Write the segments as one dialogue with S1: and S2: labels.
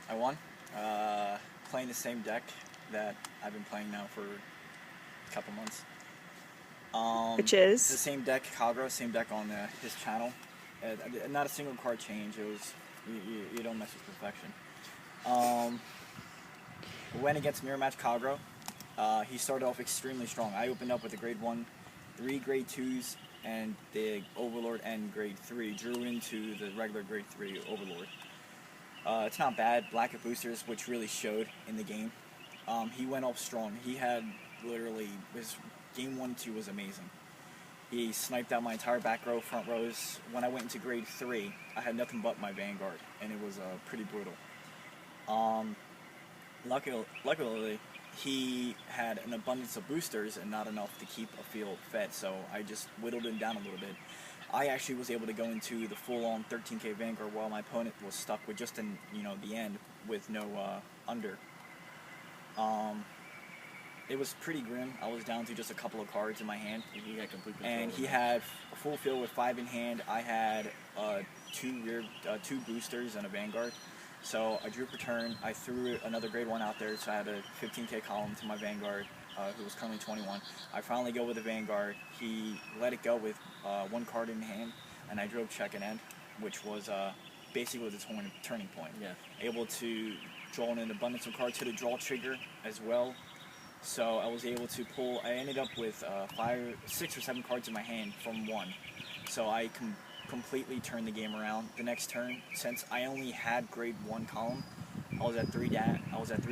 S1: I won. Playing the same deck that I've been playing now for a couple months.
S2: Which
S1: It's the
S2: is?
S1: same deck, Kagro, same deck on his channel. Not a single card change. It was you don't mess with perfection. Went against Mirror Match Kagro. He started off extremely strong. I opened up with a grade 1, 3 grade 2s, and the Overlord and grade 3. Drew into the regular grade 3 Overlord. It's not bad. Lack of boosters, which really showed in the game. He went off strong. He had literally, his game 1 2 was amazing. He sniped out my entire back row, front rows. When I went into grade 3, I had nothing but my Vanguard, and it was pretty brutal. Luckily, he had an abundance of boosters and not enough to keep a field fed, so I just whittled him down a little bit. I actually was able to go into the full-on 13k Vanguard while my opponent was stuck with just in the end with no under. It was pretty grim. I was down to just a couple of cards in my hand, and he had a full field with 5 in hand. I had 2 boosters and a Vanguard. So I drew per turn. I threw another grade 1 out there, so I had a 15k column to my Vanguard, who was currently 21. I finally go with the Vanguard. He let it go with 1 card in hand, and I drove check and end, which was basically the turning point.
S3: Yeah.
S1: Able to draw in an abundance of cards, hit a draw trigger as well. So I was able to pull. I ended up with 6 or 7 cards in my hand from 1. So I completely turned the game around. The next turn, since I only had grade 1 column, I was at 3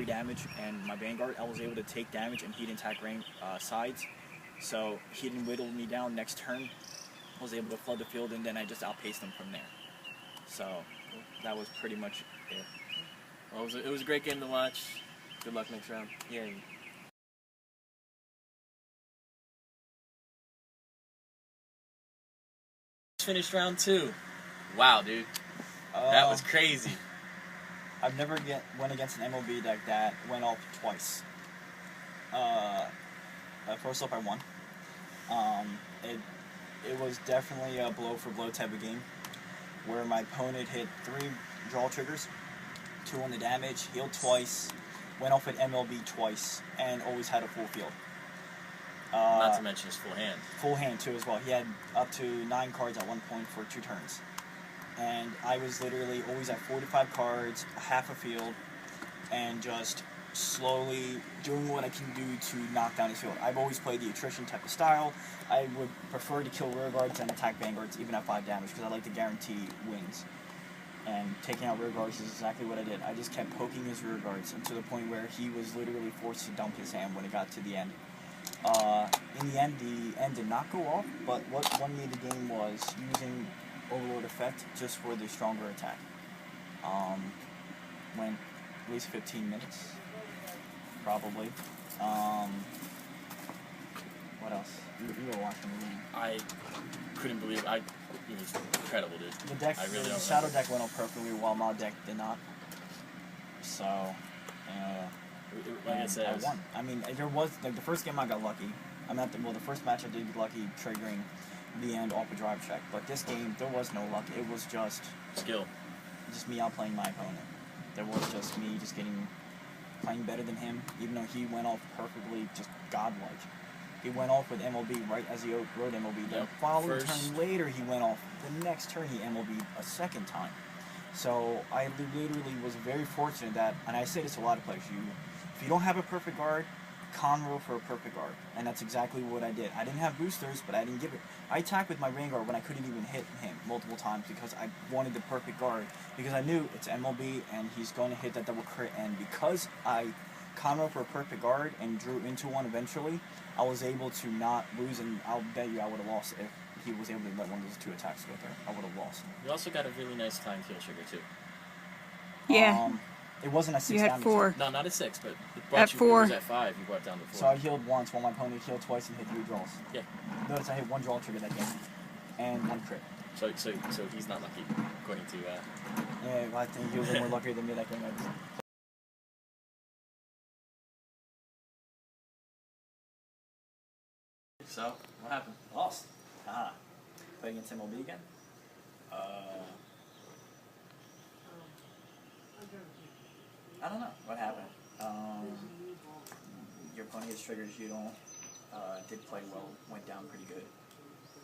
S1: damage, and my Vanguard, I was able to take damage and he didn't attack sides. So he didn't whittle me down. Next turn, I was able to flood the field, and then I just outpaced him from there. So that was pretty much it.
S3: Well, it was a great game to watch. Good luck next round.
S1: Yeah.
S3: Finished round 2. Wow, dude. That was crazy.
S1: I've never went against an MLB deck that went off twice. First up, I won. It was definitely a blow for blow type of game, where my opponent hit 3 draw triggers, 2 on the damage, healed twice, went off at MLB twice, and always had a full field.
S3: Not to mention his full hand.
S1: Full hand too as well. He had up to 9 cards at one point for 2 turns. And I was literally always at 45 cards, half a field, and just slowly doing what I can do to knock down his field. I've always played the attrition type of style. I would prefer to kill rear guards and attack Vanguards even at 5 damage because I like to guarantee wins. And taking out rear guards is exactly what I did. I just kept poking his rear guards, and to the point where he was literally forced to dump his hand when it got to the end. In the end did not go off, but what won me the game was using Overlord effect just for the stronger attack. Went at least 15 minutes, probably. What else? You were watching the game.
S3: I couldn't believe it. It was incredible, dude.
S1: The shadow deck went off perfectly while my deck did not. So,
S3: like I said,
S1: I won. I mean, there was the first game I got lucky. The first match I did get lucky triggering the end off a drive check. But this game, there was no luck. It was just
S3: skill.
S1: Just me outplaying my opponent. There was just me just playing better than him, even though he went off perfectly, just godlike. He went off with MLB right as he wrote MLB. The following turn later, he went off. The next turn, he MLB'd a second time. So I literally was very fortunate that, and I say this to a lot of players, if you don't have a perfect guard, con-roll for a perfect guard. And that's exactly what I did. I didn't have boosters, but I didn't give it. I attacked with my Vanguard when I couldn't even hit him multiple times because I wanted the perfect guard. Because I knew it's MLB and he's going to hit that double crit. And because I con-roll for a perfect guard and drew into one eventually, I was able to not lose, and I'll bet you I would have lost if he was able to let one of those 2 attacks go there. I would have lost.
S3: You also got a really nice time kill trigger, too.
S2: Yeah.
S1: It wasn't a 6
S2: You had
S1: damage.
S2: 4.
S3: No, not a 6, but it
S2: at 4.
S3: It was at 5. You brought it down to 4.
S1: So I healed once while my opponent healed twice and hit 3 draws.
S3: Yeah.
S1: Notice I hit 1 draw trigger that game. And 1 crit.
S3: So he's not lucky, according to...
S1: Yeah, well, I think he was a little more luckier than me that game.
S3: So, what happened?
S1: Lost. Play against MLB again? I don't know what happened. Your opponent hits triggers. You don't. Did play well. Went down pretty good.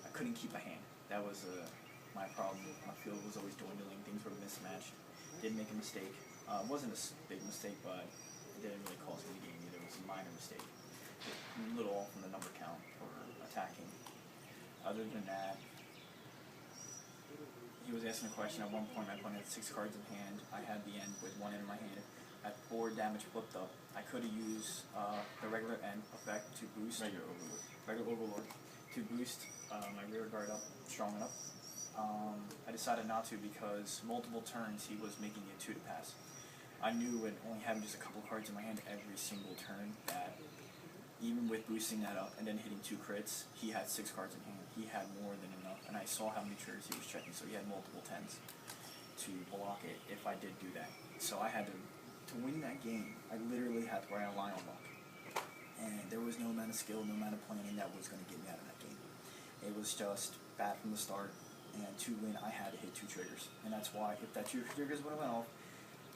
S1: I couldn't keep a hand. That was my problem. My field was always dwindling. Things were mismatched. Did make a mistake. It wasn't a big mistake, but it didn't really cost me the game either. It was a minor mistake. A little off from the number count for attacking. Other than that, he was asking a question. At one point, my opponent had 6 cards in hand. I had the end with 1 end in my hand. At 4 damage flipped up, I could have used the regular end effect to boost regular overlord to boost my rear guard up strong enough. I decided not to because multiple turns he was making it 2 to pass. I knew with only having just a couple cards in my hand every single turn that even with boosting that up and then hitting 2 crits, he had 6 cards in hand. He had more than enough, and I saw how many triggers he was checking, so he had multiple 10s to block it if I did do that. So I had to win that game, I literally had to rely on Lion luck. And there was no amount of skill, no amount of planning that was going to get me out of that game. It was just bad from the start, and to win, I had to hit 2 triggers. And that's why, if that 2 triggers would have went off,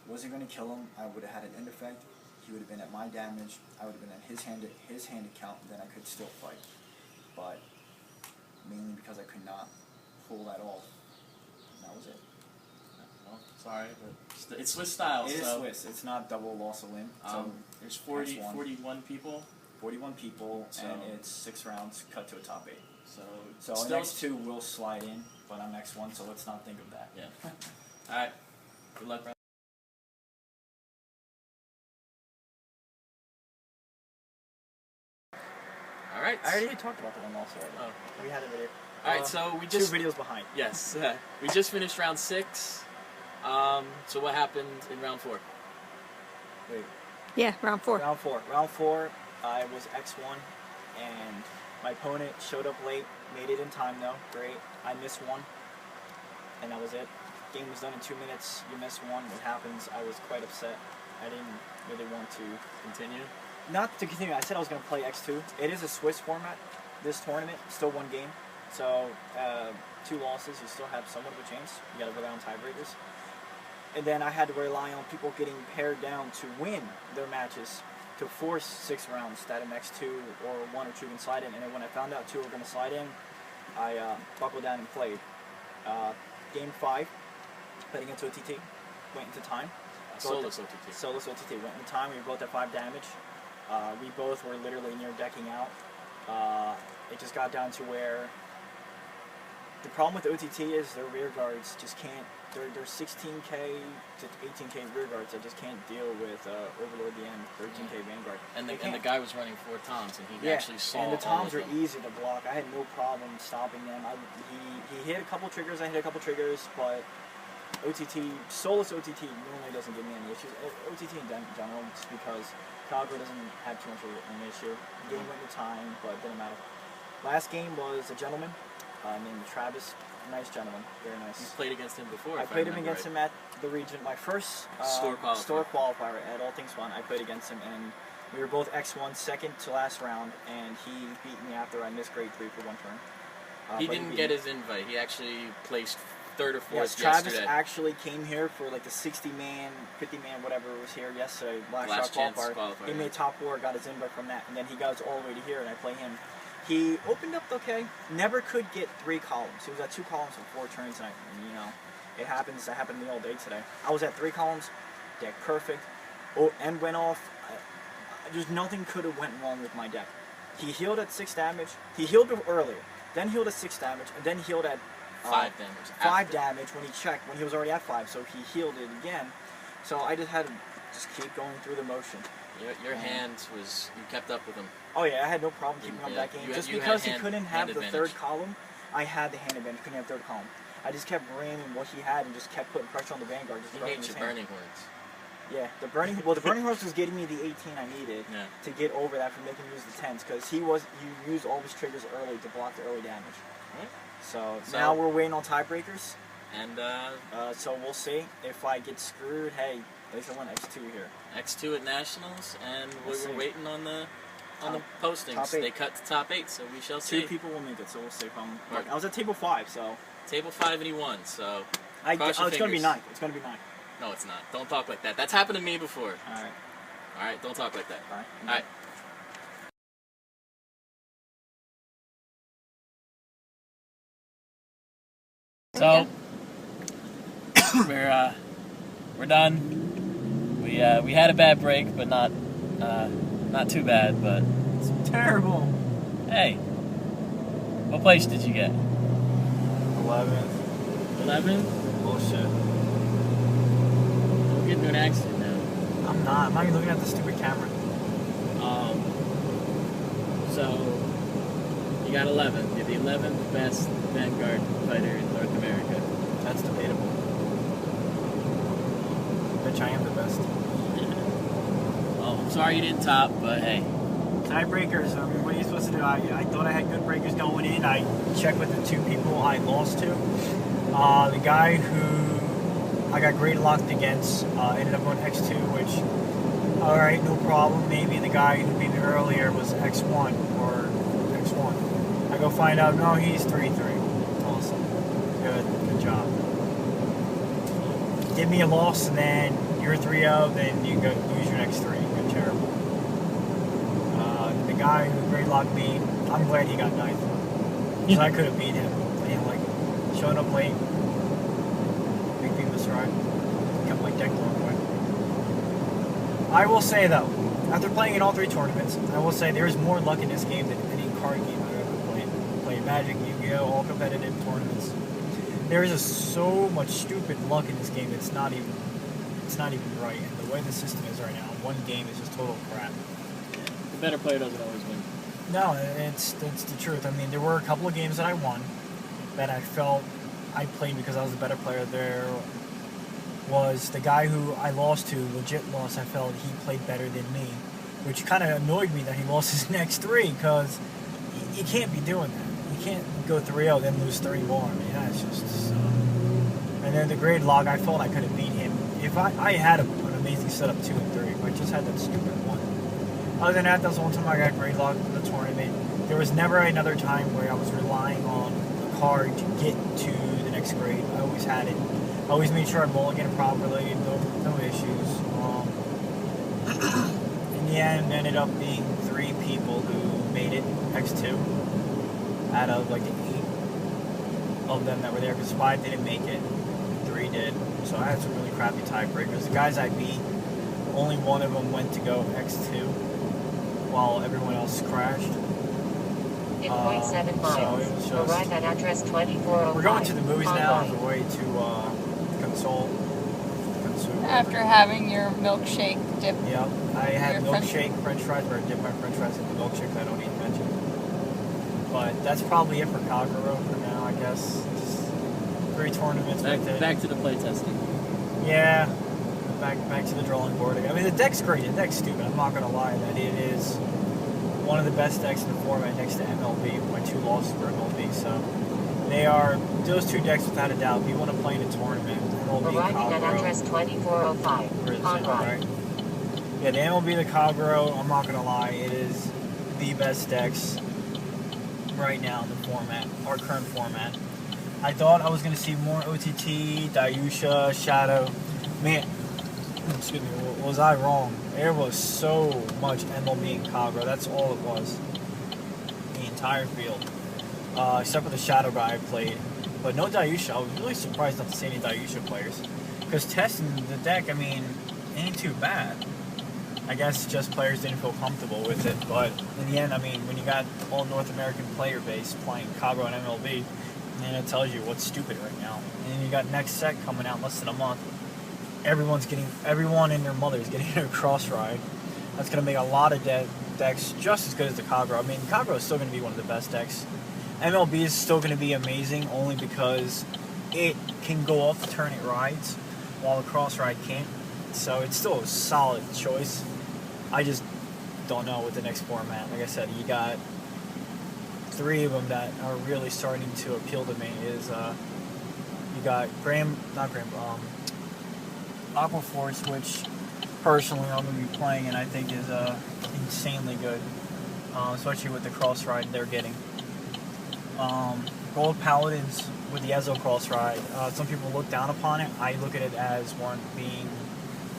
S1: wasn't going to kill him, I would have had an end effect, he would have been at my damage, I would have been at his hand count, and then I could still fight. But, mainly because I could not pull that off, and that was it.
S3: Well, sorry, but it's Swiss style.
S1: It is Swiss. It's not double loss of limb. So
S3: there's 41 people.
S1: 41 people, so, and it's 6 rounds cut to a top 8. So
S3: still
S1: X2 will slide in, but I'm X1, so let's not think of that.
S3: Yeah. All right. Good luck, brother. All right.
S1: I already talked about the one loss already.
S3: Oh.
S1: We had a video.
S3: All right, so we just
S1: 2 videos behind.
S3: Yes, we just finished round 6. So what happened in round 4?
S1: Wait.
S2: Yeah, round 4.
S1: Round 4. Round 4, I was X1, and my opponent showed up late, made it in time though. Great. I missed 1, and that was it. Game was done in 2 minutes. You missed 1. What happens? I was quite upset. I didn't really want to
S3: continue.
S1: Not to continue. I said I was going to play X2. It is a Swiss format. This tournament, still 1 game. So 2 losses, you still have somewhat of a chance. You got to rely on tiebreakers. And then I had to rely on people getting paired down to win their matches to force 6 rounds that an X2 or 1 or 2 can slide in. And then when I found out 2 were going to slide in, I buckled down and played. Game 5, played against OTT, went into time.
S3: Solus OTT.
S1: Solus OTT, went into time. We were both at 5 damage. We both were literally near decking out. It just got down to where the problem with OTT is their rear guards just can't. They're 16k to 18k rear guards that just can't deal with Overlord the End, 13k Vanguard.
S3: And the guy was running 4 toms, and he actually saw.
S1: And the toms are easy to block. I had no problem stopping them. He hit a couple triggers. I hit a couple triggers, but OTT, Solus OTT normally doesn't give me any issues. OTT in general, just because Calgary doesn't have too much of an issue. Game went to time, but it didn't matter. Last game was a gentleman named Travis. Nice gentleman, very nice.
S3: You played against him before.
S1: I played him against him at the region. My first store qualifier at All Things Fun. I played against him, and we were both X1, second to last round, and he beat me after I missed grade 3 for 1 turn.
S3: He didn't get his invite. He actually placed 3rd or 4th
S1: yes,
S3: yesterday.
S1: Travis actually came here for like the 60-man, 50-man, whatever was here yesterday. Last shot qualifier. He made top 4, got his invite from that, and then he got us all the way to here, and I play him. He opened up okay. Never could get 3 columns. He was at 2 columns for 4 turns, and you know, it happens. That happened to me all day today. I was at 3 columns, deck perfect. Oh, end went off. There's nothing could have went wrong with my deck. He healed at 6 damage. He healed earlier, then healed at 6 damage, and then healed at
S3: 5 damage.
S1: 5 damage when he checked, when he was already at 5, so he healed it again. So I just had to just keep going through the motion.
S3: Your hands was, you kept up with him.
S1: Oh yeah, I had no problem keeping up that game. Just because he couldn't have the 3rd column, I had the hand advantage, couldn't have 3rd column. I just kept ramming what he had and just kept putting pressure on the Vanguard. Just
S3: he needs your Burning Horns.
S1: Yeah, the Burning Horns was getting me the 18 I needed to get over that for making him use the 10s, because he used all his triggers early to block the early damage.
S3: Right.
S1: So now we're waiting on tiebreakers.
S3: And
S1: so we'll see. If I get screwed, hey, at least I won X2 here.
S3: X2 at Nationals, and we're waiting on the postings. They cut to top 8, so we shall see.
S1: 2 people will make it, so we'll see if I was at table 5, so.
S3: Table 5 and he won, so.
S1: It's going to be 9. It's going to be 9.
S3: No, it's not. Don't talk like that. That's happened to me before.
S1: Alright.
S3: Alright, don't talk like that.
S1: Alright.
S3: Alright. So, we're done. We had a bad break, but not too bad, but
S1: It's terrible.
S3: hey. What place did you get?
S1: 11th.
S3: 11th?
S1: Bullshit.
S3: Don't get into an accident now.
S1: I'm not even looking at the stupid camera.
S3: So, you got 11th. You're the 11th best Vanguard fighter in North America.
S1: That's debatable. Bitch, I am the best.
S3: Well, I'm sorry you didn't top, but hey.
S1: Tiebreakers, I mean, what are you supposed to do? I thought I had good breakers going in. I checked with the two people I lost to. The guy who I got grade locked against ended up going X2, which, alright, no problem. Maybe the guy who beat me earlier was X1 or X1. I go find out, no, he's 3-3. Awesome. Good job. Give me a loss, and then you're 3-0, then you go lose your next 3. You're terrible. The guy who grade locked me, I'm glad he got 9th. Because I could have beat him. I didn't like it. Showing up late. Big beam this ride. Kept my deck going quick. I will say though, after playing in all 3 tournaments, I will say there is more luck in this game than any card game I've ever played. Played Magic, Yu-Gi-Oh, all competitive tournaments. There is just so much stupid luck in this game. It's not even right. And the way the system is right now, one game is just total crap.
S3: The better player doesn't always win.
S1: No, it's the truth. I mean, there were a couple of games that I won that I felt I played because I was the better player. There was the guy who I lost to, legit lost. I felt he played better than me, which kind of annoyed me that he lost his next 3 because you can't be doing that. You can't go 3-0 then lose 3 more. I mean, that's just. And then the grade log, I felt I could have beat him if I had an amazing setup 2 and 3. But I just had that stupid 1. Other than that was the one time I got grade locked in the tournament. There was never another time where I was relying on a card to get to the next grade. I always had it. I always made sure I mulliganed properly, no issues. In the end, it ended up being 3 people who made it X2 out of like 8 of them that were there, because 5 didn't make it, 3 did. So I had some really crappy tiebreakers. The guys I beat, only one of them went to go X2, while everyone else crashed.
S4: In 0.7 miles, arrive at address 2405.
S1: We're going to the movies now as a way to console.
S2: After having your milkshake dip.
S1: Yep, I had milkshake, French fries, where I dip my French fries in the milkshake. I don't eat veggie. But that's probably it for Kagero for now, I guess. Just 3 tournaments.
S3: Back to the play testing.
S1: Yeah. Back to the drawing board again. I mean, the deck's great. The deck's stupid. I'm not going to lie that it is one of the best decks in the format next to MLB. My 2 losses for MLB. So they are those 2 decks without a doubt. If you want to play in a tournament, MLB
S4: arriving at address 2405.
S1: Right? Yeah, the MLB, the Kagero, I'm not going to lie, it is the best decks right now in the format, our current format. I thought I was going to see more OTT, Dayusha, Shadow. Man, excuse me, was I wrong? There was so much MLB and Kagero. That's all it was. The entire field. Except for the Shadow guy I played. But no Dayusha. I was really surprised not to see any Dayusha players. Because testing the deck, I mean, ain't too bad. I guess just players didn't feel comfortable with it. But in the end, I mean, when you got all North American player base playing Kagero and MLB, then it tells you what's stupid right now. And then you got next set coming out in less than a month. Everyone and their mother's getting a cross ride. That's going to make a lot of decks just as good as the Kagero. I mean, Kagero is still going to be one of the best decks. MLB is still going to be amazing only because it can go off the turn it rides while the cross ride can't. So it's still a solid choice. I just don't know with the next format. Like I said, you got 3 of them that are really starting to appeal to me. You got Aqua Force, which personally I'm going to be playing and I think is insanely good, especially with the cross ride they're getting. Gold Paladins with the Ezo Cross ride. Some people look down upon it. I look at it as one being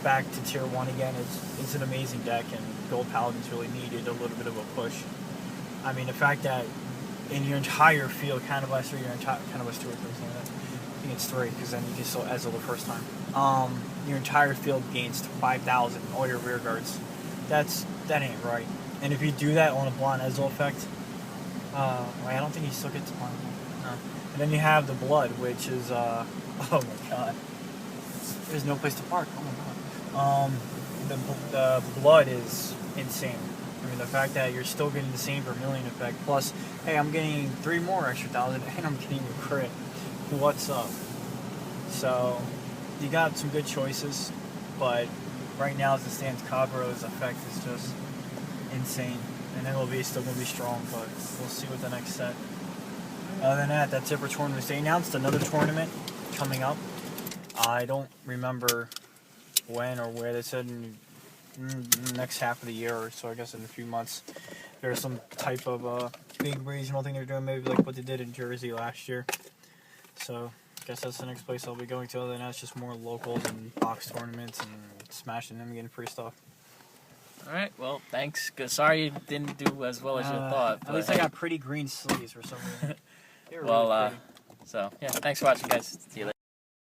S1: back to tier 1 again. It's an amazing deck, and Gold Paladins really needed a little bit of a push. I mean, the fact that in your entire field, Cannibalize 3, Cannibalize 2 or 3, something like that. I think it's 3, because then you can still Ezo the first time. Your entire field gains 5,000, all your rear guards. That ain't right. And if you do that on a blind Ezo effect, I don't think he still gets blind. No. And then you have the Blood, which is, oh my god. There's no place to park, oh my god. The Blood is insane. I mean, the fact that you're still getting the same Vermilion effect, plus, hey, I'm getting 3 more extra 1,000, and I'm getting a crit. What's up? So, you got some good choices, but right now, as it stands, Cabro's effect is just insane. And MLB is still going to be strong, but we'll see what the next set. Other than that, that's it for tournaments. They announced another tournament coming up. I don't remember when or where. They said in the next half of the year, or so I guess in a few months. There's some type of big regional thing they're doing, maybe like what they did in Jersey last year. So I guess that's the next place I'll be going to. Other than that, it's just more locals and box tournaments and smashing them and getting free stuff.
S3: Alright, well, thanks. Sorry you didn't do as well as you thought.
S1: At least I got pretty green sleeves for some reason.
S3: Well, really so, yeah, thanks for watching, guys. See you later.